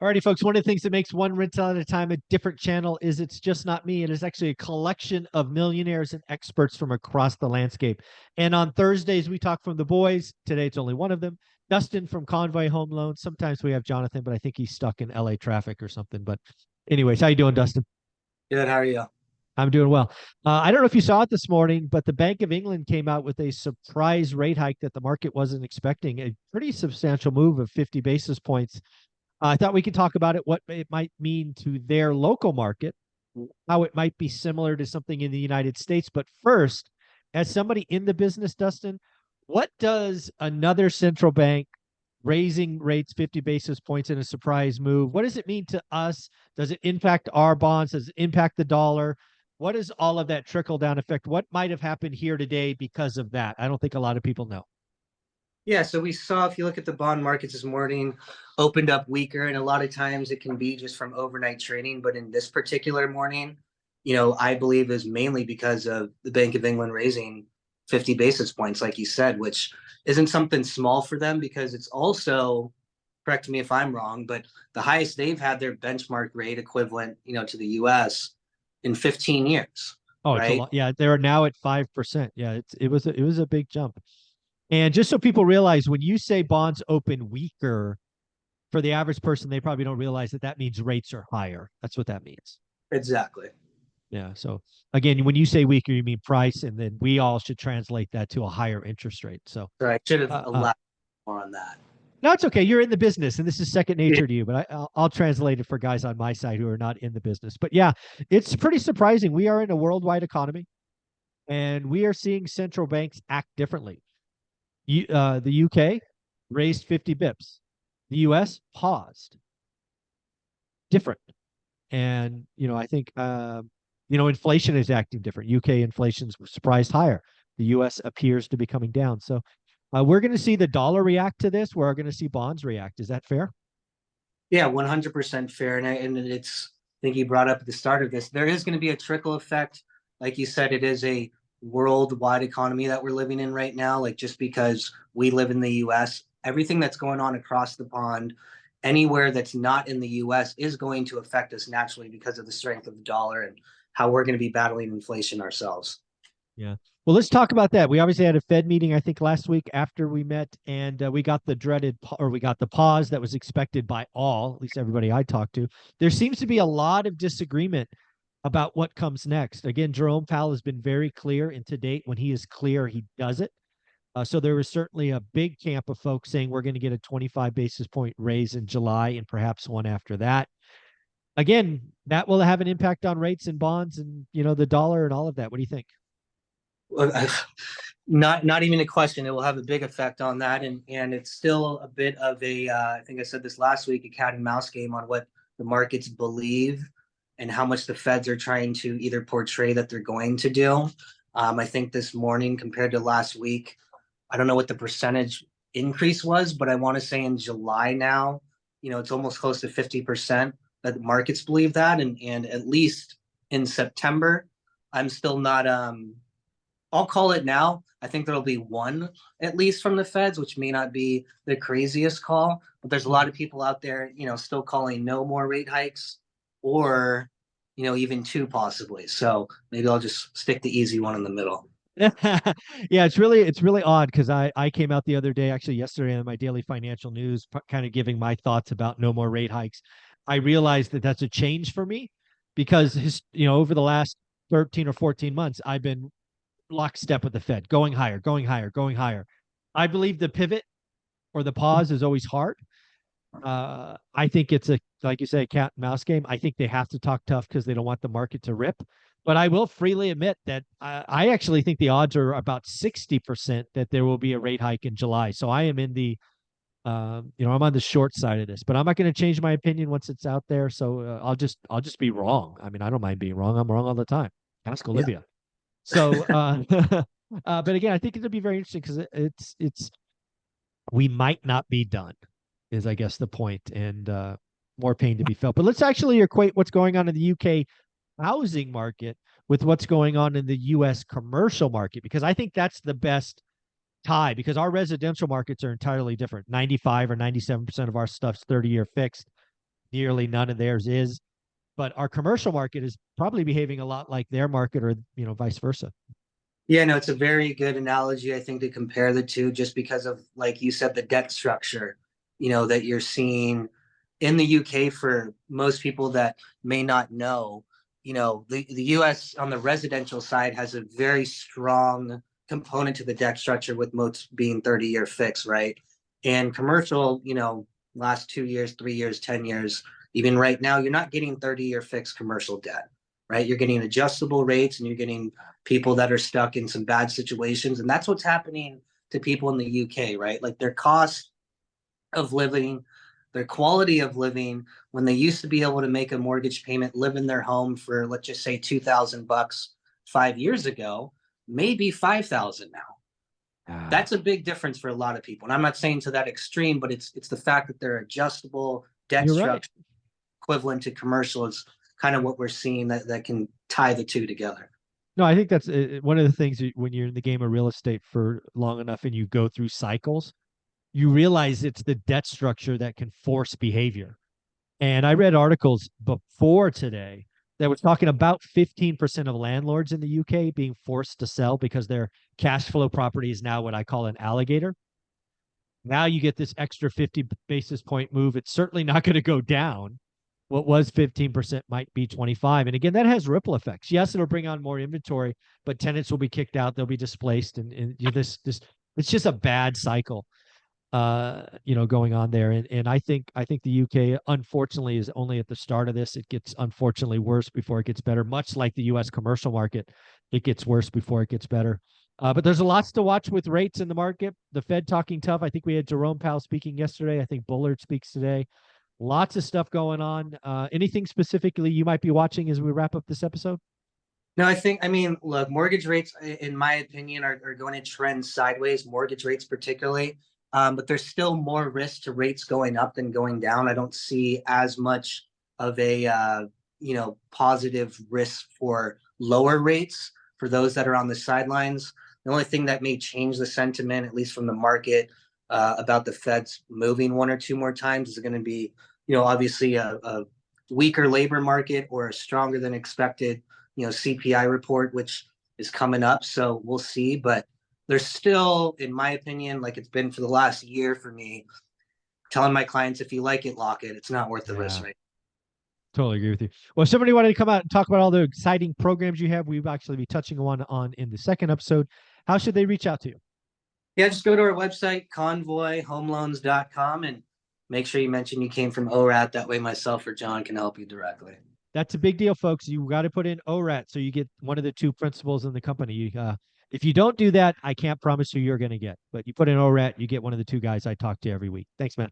Alrighty, folks. One of the things that makes One Rental at a Time a different channel is it's just not me. It is actually a collection of millionaires and experts from across the landscape. And on Thursdays, we talk from the boys. Today, it's only one of them. Dustin from Convoy Home Loans. Sometimes we have Jonathan, but I think he's stuck in LA traffic or something. But anyways, how you doing, Dustin? Good. How are you? I'm doing well. I don't know if you saw it this morning, but the Bank of England came out with a surprise rate hike that the market wasn't expecting, a pretty substantial move of 50 basis points. I thought we could talk about it, what it might mean to their local market, how it might be similar to something in the United States. But first, as somebody in the business, Dustin, what does another central bank raising rates 50 basis points in a surprise move, what does it mean to us? Does it impact our bonds? Does it impact the dollar? What is all of that trickle down effect? What might have happened here today because of that? I don't think a lot of people know. Yeah, so we saw, if you look at the bond markets this morning, opened up weaker, and a lot of times it can be just from overnight trading. But in this particular morning, I believe is mainly because of the Bank of England raising 50 basis points, like you said, which isn't something small for them because it's also, correct me if I'm wrong, but the highest they've had their benchmark rate equivalent, to the US in 15 years, Oh, it's a right? lot. Yeah, they're now at 5%. Yeah, it was a big jump. And just so people realize, when you say bonds open weaker, for the average person, they probably don't realize that that means rates are higher. That's what that means. Exactly. Yeah. So again, when you say weaker, you mean price, and then we all should translate that to a higher interest rate. So So I should have uh, uh, elaborated more on that. no, it's okay. You're in the business, and this is second Yeah. nature to you. But I'll translate it for guys on my side who are not in the business. But yeah, it's pretty surprising. We are in a worldwide economy, and we are seeing central banks act differently. The UK raised 50 bips. The US paused. Different. And I think inflation is acting different. UK inflation's surprised higher. The US appears to be coming down. So we're going to see the dollar react to this. We're going to see bonds react. Is that fair? Yeah, 100% fair. And I think you brought up at the start of this, there is going to be a trickle effect. Like you said, it is a worldwide economy that we're living in right now. Like just because we live in the US, everything that's going on across the pond, anywhere that's not in the US is going to affect us naturally because of the strength of the dollar and how we're going to be battling inflation ourselves. Yeah. Well, let's talk about that. We obviously had a Fed meeting, I think, last week after we met, and we got the or we got the pause that was expected by all, at least everybody I talked to. There seems to be a lot of disagreement about what comes next. Again, Jerome Powell has been very clear, and to date, when he is clear, he does it. So there was certainly a big camp of folks saying we're going to get a 25 basis point raise in July and perhaps one after that. Again, that will have an impact on rates and bonds and the dollar and all of that. What do you think? Not even a question. It will have a big effect on that, and it's still a bit of a I think I said this last week, a cat and mouse game on what the markets believe and how much the Feds are trying to either portray that they're going to do. I think this morning compared to last week, I don't know what the percentage increase was, but I want to say in July now, it's almost close to 50% that the markets believe that, and at least in September, I'm still not I'll call it now. I think there'll be one at least from the Feds, which may not be the craziest call, but there's a lot of people out there, still calling no more rate hikes or, even two possibly. So maybe I'll just stick the easy one in the middle. Yeah, it's really odd because I came out the other day, actually yesterday, on my daily financial news, kind of giving my thoughts about no more rate hikes. I realized that that's a change for me because over the last 13 or 14 months, I've been lockstep with the Fed, going higher, going higher, going higher. I believe the pivot or the pause is always hard. I think it's like you say, cat and mouse game. I think they have to talk tough because they don't want the market to rip. But I will freely admit that I actually think the odds are about 60% that there will be a rate hike in July. So I am in I'm on the short side of this, but I'm not going to change my opinion once it's out there. So I'll just be wrong. I mean, I don't mind being wrong. I'm wrong all the time. Ask Yeah. Olivia. So, but again, I think it'll be very interesting because it's we might not be done, is I guess the point, and more pain to be felt. But let's actually equate what's going on in the UK housing market with what's going on in the US commercial market, because I think that's the best tie, because our residential markets are entirely different. 95 or 97% of our stuff's 30-year fixed. nearly none of theirs is. But our commercial market is probably behaving a lot like their market, or vice versa. Yeah, no, it's a very good analogy, I think, to compare the two, just because of, like you said, the debt structure, that you're seeing in the UK. For most people that may not know, the US on the residential side has a very strong component to the debt structure, with most being 30-year fixed, right? And commercial, last 2 years, 3 years, 10 years, even right now, you're not getting 30-year fixed commercial debt, right? You're getting adjustable rates, and you're getting people that are stuck in some bad situations. And that's what's happening to people in the UK, right? Like their cost of living, their quality of living, when they used to be able to make a mortgage payment, live in their home for, let's just say, $2,000 5 years ago, maybe 5,000 now. That's a big difference for a lot of people. And I'm not saying to that extreme, but it's the fact that they're adjustable debt You're right. structure equivalent to commercial is kind of what we're seeing that can tie the two together. No, I think that's one of the things when you're in the game of real estate for long enough and you go through cycles, you realize it's the debt structure that can force behavior. And I read articles before today that was talking about 15% of landlords in the UK being forced to sell because their cash flow property is now what I call an alligator. Now you get this extra 50 basis point move. It's certainly not going to go down. What was 15% might be 25. And again, that has ripple effects. Yes, it'll bring on more inventory, but tenants will be kicked out. They'll be displaced. And this, it's just a bad cycle, going on there. And I think the UK, unfortunately, is only at the start of this. It gets unfortunately worse before it gets better, much like the US commercial market. It gets worse before it gets better. But there's a lots to watch with rates in the market. The Fed talking tough. I think we had Jerome Powell speaking yesterday. I think Bullard speaks today. Lots of stuff going on. Anything specifically you might be watching as we wrap up this episode? No, I mean, look, mortgage rates, in my opinion, are going to trend sideways, mortgage rates particularly. But there's still more risk to rates going up than going down. I don't see as much of a, positive risk for lower rates for those that are on the sidelines. The only thing that may change the sentiment, at least from the market, about the Feds moving one or two more times is going to be, obviously a weaker labor market or a stronger than expected, CPI report, which is coming up. So we'll see. But there's still, in my opinion, like it's been for the last year for me, telling my clients, if you like it, lock it. It's not worth the risk, Yeah, right? totally agree with you. Well, if somebody wanted to come out and talk about all the exciting programs you have, we've actually be touching on in the second episode. How should they reach out to you? Yeah, just go to our website, convoyhomeloans.com, and make sure you mention you came from ORAT. That way myself or John can help you directly. That's a big deal, folks. You got to put in ORAT so you get one of the two principals in the company. If you don't do that, I can't promise you you're going to get. But you put in ORAT, you get one of the two guys I talk to every week. Thanks, man.